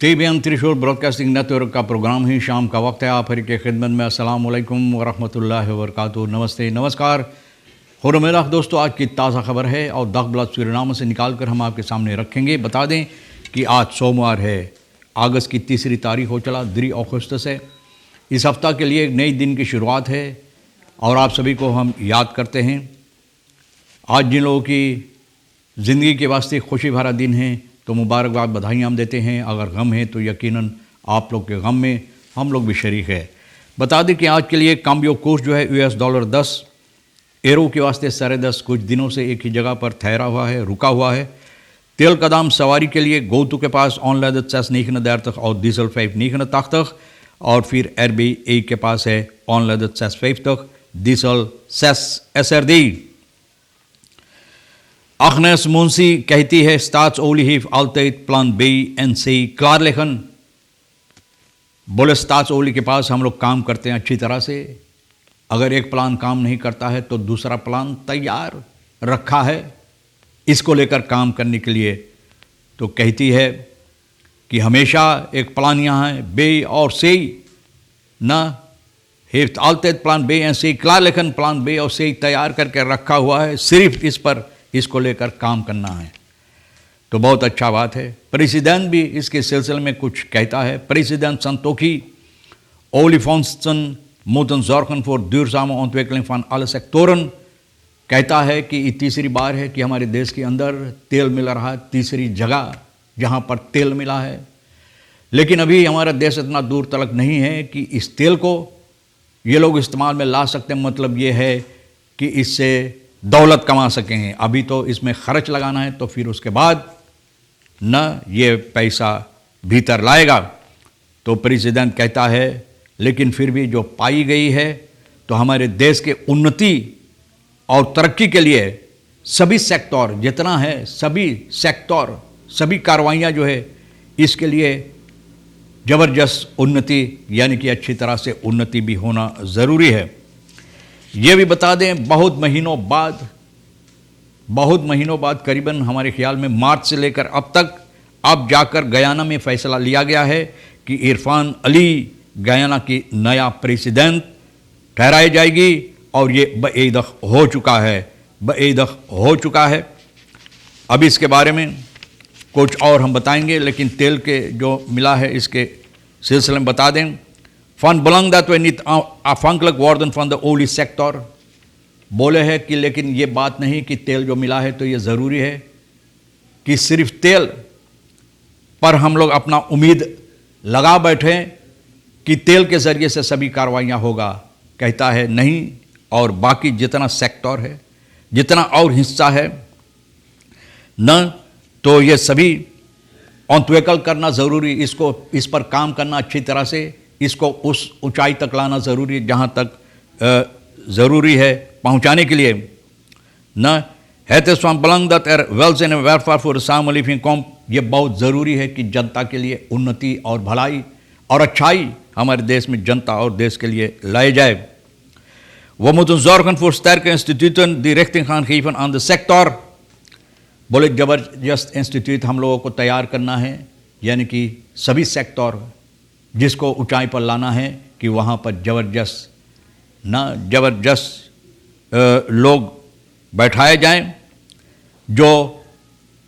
TBN त्रिशूल broadcasting network का programme ही शाम का वक्त है। आप हर की खिदमत में अस्सलाम वालेकुम व रहमतुल्लाहि व बरकातुहू। नमस्ते, नमस्कार, खुरमेलाख दोस्तों। आज की ताज़ा खबर है और दखबलात सूरीनामा से निकाल कर हम आपके सामने रखेंगे। बता दें कि आज सोमवार है, अगस्त की 3 तारीख हो चला, 3 अगस्त है। इस हफ्ता के लिए एक नई दिन की शुरुआत है और आप सभी को हम याद करते हैं। आज जिन लोगों की ज़िंदगी के वास्ते खुशी भरा दिन है तो मुबारकबाद, बधाई हम देते हैं। अगर गम है तो यकीनन आप लोग के गम में हम लोग भी शरीक है। बता दें कि आज के लिए काम्बियो कोर्स जो है $10, एरो के वास्ते 10.5 कुछ दिनों से एक ही जगह पर ठहरा हुआ है, रुका हुआ है। तेल का दाम सवारी के लिए गोतु के पास ऑनलाइन 6 der तक और डीजल 5 तक और फिर RBA के पास है ऑनलाइन 6 तक डीजल 6 SRD। Agnes मुंशी कहती है staatsolie altijd plan B en C klaar liggen। बोले staatsolie के पास हम लोग काम करते हैं अच्छी तरह से। अगर एक प्लान काम नहीं करता है तो दूसरा प्लान तैयार रखा है इसको लेकर काम करने के लिए। तो कहती है कि हमेशा एक प्लान यहाँ है B और C ना, heeft altijd plan B en C klaar liggen। Plan B और C तैयार करके रखा हुआ है, सिर्फ इस पर इसको लेकर काम करना है। तो बहुत अच्छा बात है। प्रेसिडेंट भी इसके सिलसिले में कुछ कहता है। प्रेसिडेंट संतोखी ओलीफोंसन moeten zorgen voor duurzame ontwikkeling van alle sectoren कहता है कि ये तीसरी बार है कि हमारे देश के अंदर तेल मिल रहा है, तीसरी जगह जहाँ पर तेल मिला है। लेकिन अभी हमारा देश इतना दूर तलक नहीं है कि इस तेल को ये लोग इस्तेमाल में ला सकते हैं। मतलब ये है कि इससे दौलत कमा सकें। अभी तो इसमें खर्च लगाना है तो फिर उसके बाद न ये पैसा भीतर लाएगा। तो प्रेसिडेंट कहता है लेकिन फिर भी जो पाई गई है तो हमारे देश के उन्नति और तरक्की के लिए सभी सेक्टर जितना है, सभी सेक्टर, सभी कार्रवाइयाँ जो है इसके लिए ज़बरदस्त उन्नति यानी कि अच्छी तरह से उन्नति भी होना ज़रूरी है। ये भी बता दें बहुत महीनों बाद करीबन हमारे ख्याल में मार्च से लेकर अब तक अब जाकर गयाना में फैसला लिया गया है कि इरफान अली गयाना की नया प्रेसिडेंट ठहराई जाएगी और ये बएदख हो चुका है। अब इसके बारे में कुछ और हम बताएंगे, लेकिन तेल के जो मिला है इसके सिलसिले में बता दें। Van belang dat we niet afhankelijk worden van de oliesector। बोले है कि लेकिन ये बात नहीं कि तेल जो मिला है तो ये ज़रूरी है कि सिर्फ तेल पर हम लोग अपना उम्मीद लगा बैठे कि तेल के ज़रिए से सभी कार्रवाइयाँ होगा। कहता है नहीं, और बाकी जितना सेक्टर है, जितना और हिस्सा है न, तो ये सभी ऑन्टवेकल करना ज़रूरी, इसको इस पर काम करना अच्छी तरह से, इसको उस ऊंचाई तक लाना ज़रूरी है जहाँ तक ज़रूरी है पहुँचाने के लिए न। है तो स्वाम बलंग दत एर वेल्सन वेलफेयर फॉर सामलिफिंग कॉम। ये बहुत ज़रूरी है कि जनता के लिए उन्नति और भलाई और अच्छाई हमारे देश में जनता और देश के लिए लाई जाए। वो moeten zorgen voor sterke instituten die richting gaan geven aan de sector। बोले ज़बरदस्त इंस्टीट्यूट हम लोगों को तैयार करना है, यानी कि सभी सेक्टर जिसको ऊंचाई पर लाना है कि वहाँ पर ज़बरदस्त लोग बैठाए जाएं जो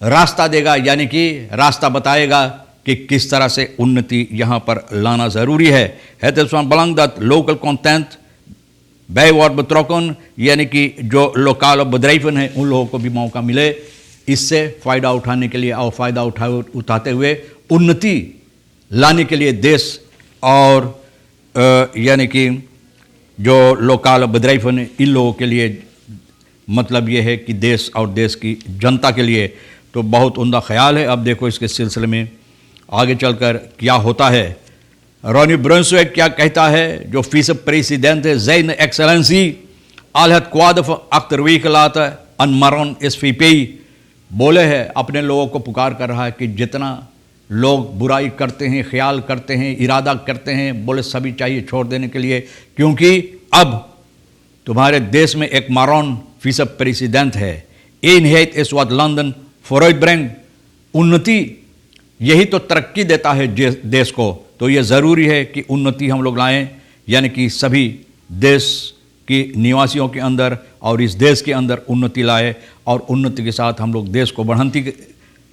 रास्ता देगा, यानी कि रास्ता बताएगा कि किस तरह से उन्नति यहाँ पर लाना ज़रूरी है। Het is van belang dat local content bij wordt betrokken, यानी कि जो लोकल बदरीफन हैं उन लोगों को भी मौका मिले इससे फ़ायदा उठाने के लिए और फ़ायदा उठाते हुए उन्नति लाने के लिए देश और यानी कि जो लोकल बदरीफन हैं इन लोगों के लिए, मतलब ये है कि देश और देश की जनता के लिए। तो बहुत उम्दा ख्याल है। अब देखो इसके सिलसिले में आगे चलकर क्या होता है। रोनी ब्रुंसविक क्या कहता है, जो vice-president है ज़ैन excellency al het kwade achterwege laten en maron SVP। बोले है अपने लोगों को पुकार कर रहा है कि जितना लोग बुराई करते हैं, ख्याल करते हैं, इरादा करते हैं, बोले सभी चाहिए छोड़ देने के लिए, क्योंकि अब तुम्हारे देश में एक मारोन vice-president है। Eenheid is wat landen vooruitbrengt। उन्नति यही तो तरक्की देता है देश को। तो ये ज़रूरी है कि उन्नति हम लोग लाएं, यानी कि सभी देश की निवासियों के अंदर और इस देश के अंदर उन्नति लाए और उन्नति के साथ हम लोग देश को बढ़ंती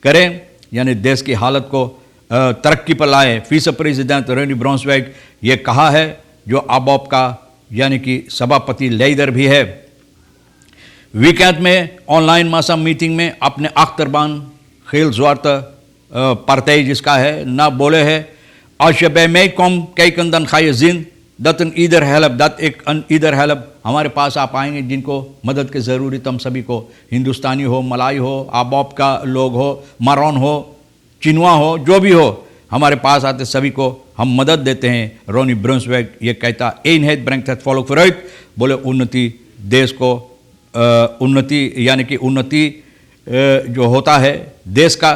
करें, यानी देश की हालत को तरक्की पर लाए। विस प्रेसिडेंट रोनी ब्राउन्सवेग ये कहा है, जो ABOP का यानी कि सभापति लेइदर भी है। वीकेंड में ऑनलाइन मासा मीटिंग में अपने अख्तरबान खेल ज्वार्त partij जिसका है ना बोले है, als je bij mij komt kijken dan ga je zien dat een ieder helpt, dat ik een ieder help। हमारे पास आप आएंगे जिनको मदद की ज़रूरत हम सभी को, हिंदुस्तानी हो, मलाई हो, ABOP का लोग हो, मारोन हो, चिनुआ हो, जो भी हो, हमारे पास आते सभी को हम मदद देते हैं। रोनी ब्राउन्सवेग ये कहता eenheid brengt het volk vooruit, बोले उन्नति देश को उन्नति यानी कि उन्नति जो होता है देश का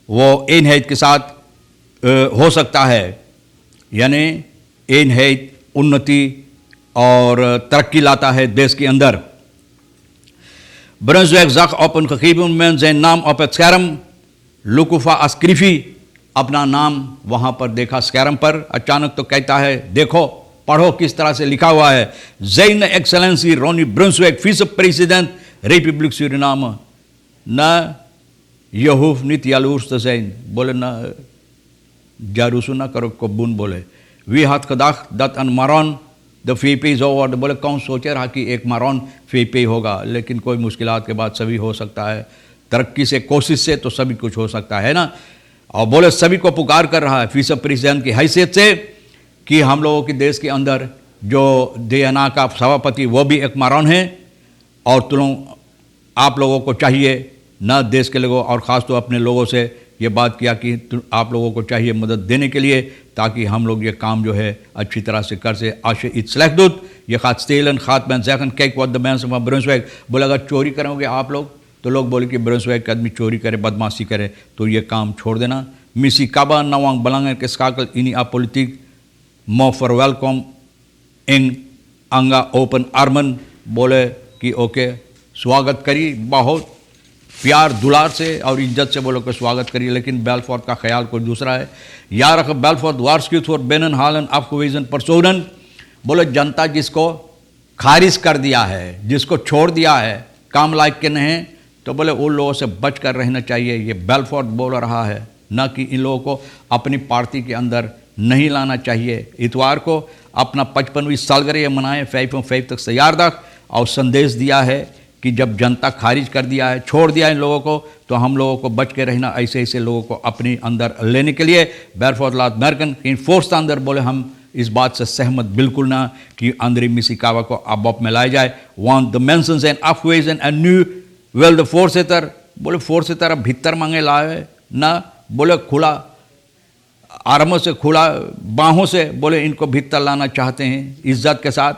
वो eenheid के साथ हो सकता है, यानी eenheid उन्नति और तरक्की लाता है देश के अंदर। Brunswijk zag op een gegeven moment zijn naam op het scherm, Lukufa Ascrifi, अपना नाम वहाँ पर देखा स्कैरम पर। अचानक तो कहता है देखो पढ़ो किस तरह से लिखा हुआ है, ज़ैन एक्सेलेंसी रोनी ब्राउन्सवेग विस प्रेसिडेंट रिपब्लिक सूरीनाम, न je hoeft niet jaloers te zijn, बोले न जारूसू ना करो कबून, बोले wie had gedacht dat een Maron de VP zou worden, बोले कौन सोचे रहा कि एक मारोन VP होगा, लेकिन कोई मुश्किलात के बाद सभी हो सकता है, तरक्की से कोशिश से तो सभी कुछ हो सकता है ना। और बोले सभी को पुकार कर रहा है विस प्रेसिडेंट की हैसियत से कि हम लोगों के देश के अंदर जो DNA का सभापति वो भी एक मारोन है, और तुम आप लोगों को चाहिए न देश के लोगों और ख़ास तो अपने लोगों से ये बात किया कि आप लोगों को चाहिए मदद देने के लिए, ताकि हम लोग ये काम जो है अच्छी तरह से कर से। als je iets slecht doet, je gaat stelen, gaat men zeggen kijk wat de mensen van Brunswijk, बोले अगर चोरी करोगे आप लोग तो लोग बोले कि ब्राउन्सवेग का आदमी चोरी करे, बदमाशी करे, तो ये काम छोड़ देना। Missie kaba nawang belangrijk geschakel in die politiek, maar verwelkom in anga open armen, बोले कि ओके स्वागत करी, बहुत प्यार दुलार से और इज्जत से बोलो कि स्वागत करिए, लेकिन बेलफोर्ट का ख्याल कोई दूसरा है। यार बेलफोर्ट वार्सक्यूट फॉर बेननहालन afgewezen personen, बोले जनता जिसको खारिज कर दिया है, जिसको छोड़ दिया है, काम लायक के नहीं, तो बोले उन लोगों से बच कर रहना चाहिए। ये बेलफोर्ट बोल रहा है, न कि इन लोगों को अपनी पार्टी के अंदर नहीं लाना चाहिए। इतवार को अपना 55वीं सालगिरह मनाए 5 तक सयारदख, और संदेश दिया है कि जब जनता खारिज कर दिया है, छोड़ दिया इन लोगों को, तो हम लोगों को बच के रहना, ऐसे ऐसे लोगों को अपने अंदर लेने के लिए। बेलफोर्ट लात मेरकन इन फोर्स के अंदर, बोले हम इस बात से सहमत बिल्कुल ना कि अंदरी मिसिकावा को ABOP में लाया जाए। want the mentions and afwezen and nu wel de voorzitter, बोले voorzitter अब भीतर मांगे लाए ना, बोले खुला आर्मों से, खुला बाहों से, बोले इनको भीतर लाना चाहते हैं इज्जत के साथ।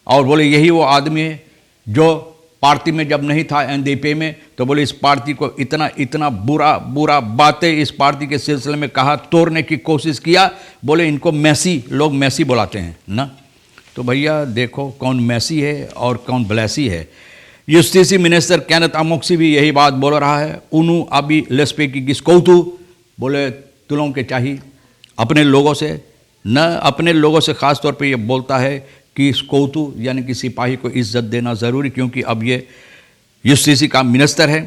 और बोले यही वो आदमी है जो पार्टी में जब नहीं था NDP में, तो बोले इस पार्टी को इतना इतना बुरा बुरा बातें इस पार्टी के सिलसिले में कहा, तोड़ने की कोशिश किया। बोले इनको मैसी, लोग मैसी बुलाते हैं ना। तो भैया देखो कौन मैसी है और कौन ब्लेसी है। यूस्टिसी मिनिस्टर कैनेथ अमोक्सी भी यही बात बोल रहा है। उनु अभी लेस्पे की गिस्कौतु, बोले तुलों के चाहिए अपने लोगों से, न अपने लोगों से ख़ास तौर पे ये बोलता है कि स्कौतु यानी कि सिपाही को इज्जत देना ज़रूरी, क्योंकि अब ये यूस्टिसी का मिनिस्टर है।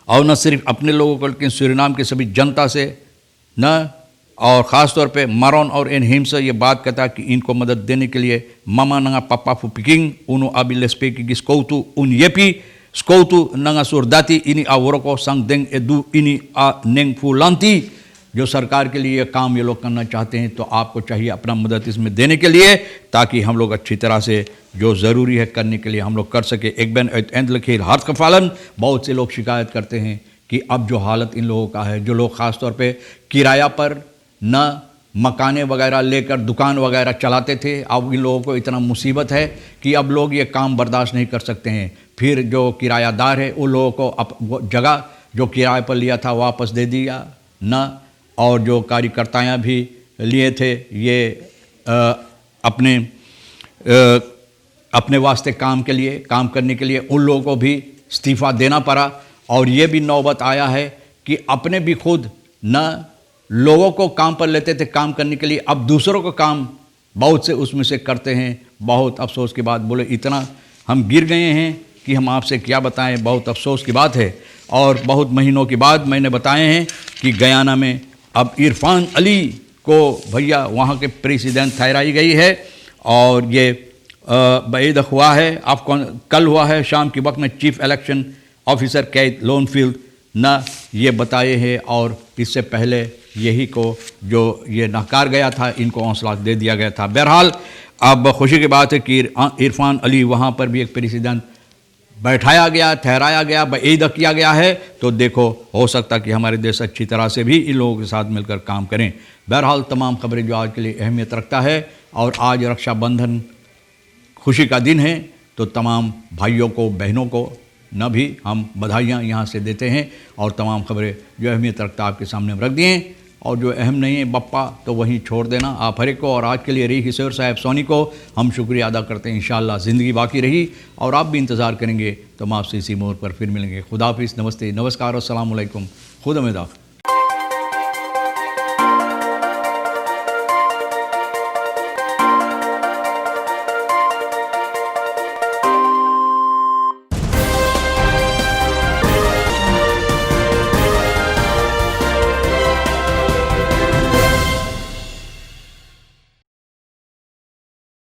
और न सिर्फ अपने लोगों को लेकिन सूरीनाम की सभी जनता से, न और ख़ास तौर पे मारोन और एनहिम से ये बात कहता है कि इनको मदद देने के लिए मामा नंगा पापा फुपिकिंग उनु अभी लेस्पे की स्कौतु उन येपी स्कौतु नंगा सुरदाती इनी आवरको संग देंग एदू इनी आ नेंग फुलांती। जो सरकार के लिए काम ये लोग करना चाहते हैं, तो आपको चाहिए अपना मदद इसमें देने के लिए, ताकि हम लोग अच्छी तरह से जो ज़रूरी है करने के लिए हम लोग कर सके। एक बैन एंड लखीर हाथ कफालन, बहुत से लोग शिकायत करते हैं कि अब जो हालत इन लोगों का है, जो लोग ख़ास तौर पे किराया पर न मकाने वगैरह लेकर दुकान वगैरह चलाते थे, अब इन लोगों को इतना मुसीबत है कि अब लोग ये काम बर्दाश्त नहीं कर सकते हैं। फिर जो किरायादार है उन लोगों को वो जगह जो किराए पर लिया था वापस दे दिया न, और जो कार्यकर्ताएँ भी लिए थे ये अपने वास्ते काम के लिए, काम करने के लिए, उन लोगों को भी इस्तीफ़ा देना पड़ा। और ये भी नौबत आया है कि अपने भी खुद न लोगों को काम पर लेते थे काम करने के लिए, अब दूसरों को काम बहुत से उसमें से करते हैं। बहुत अफसोस की बात, बोले इतना हम गिर गए हैं कि हम आपसे क्या बताएं, बहुत अफसोस की बात है। और बहुत महीनों के बाद मैंने बताए हैं कि गयाना में अब इरफान अली को भैया वहाँ के प्रेसिडेंट ठहराई गई है, और ये बैद हुआ है, आपको कल हुआ है शाम के वक्त में चीफ इलेक्शन ऑफिसर कैद लोनफील्ड न ये बताए हैं, और इससे पहले यही को जो ये नकार गया था इनको हौसला दे दिया गया था। बहरहाल अब खुशी की बात है कि इरफान अली वहाँ पर भी एक प्रेसिडेंट बैठाया गया, ठहराया गया, बैद किया गया है। तो देखो हो सकता कि हमारे देश अच्छी तरह से भी इन लोगों के साथ मिलकर काम करें। बहरहाल तमाम खबरें जो आज के लिए अहमियत रखता है, और आज रक्षाबंधन खुशी का दिन है, तो तमाम भाइयों को बहनों को न भी हम बधाइयाँ यहाँ से देते हैं, और तमाम खबरें जो अहमियत रखता आपके सामने हम रख दिए, और जो अहम नहीं है बप्पा तो वहीं छोड़ देना आप हर एक को। और आज के लिए रही किशोर साहब सोनी को हम शुक्रिया अदा करते हैं। इंशाअल्लाह ज़िंदगी बाकी रही और आप भी इंतज़ार करेंगे, तो हम आपसे इसी मोड़ पर फिर मिलेंगे। खुदा हाफिज़, नमस्ते, नमस्कार, अस्सलाम वालेकुम, खुदा में दाफ़।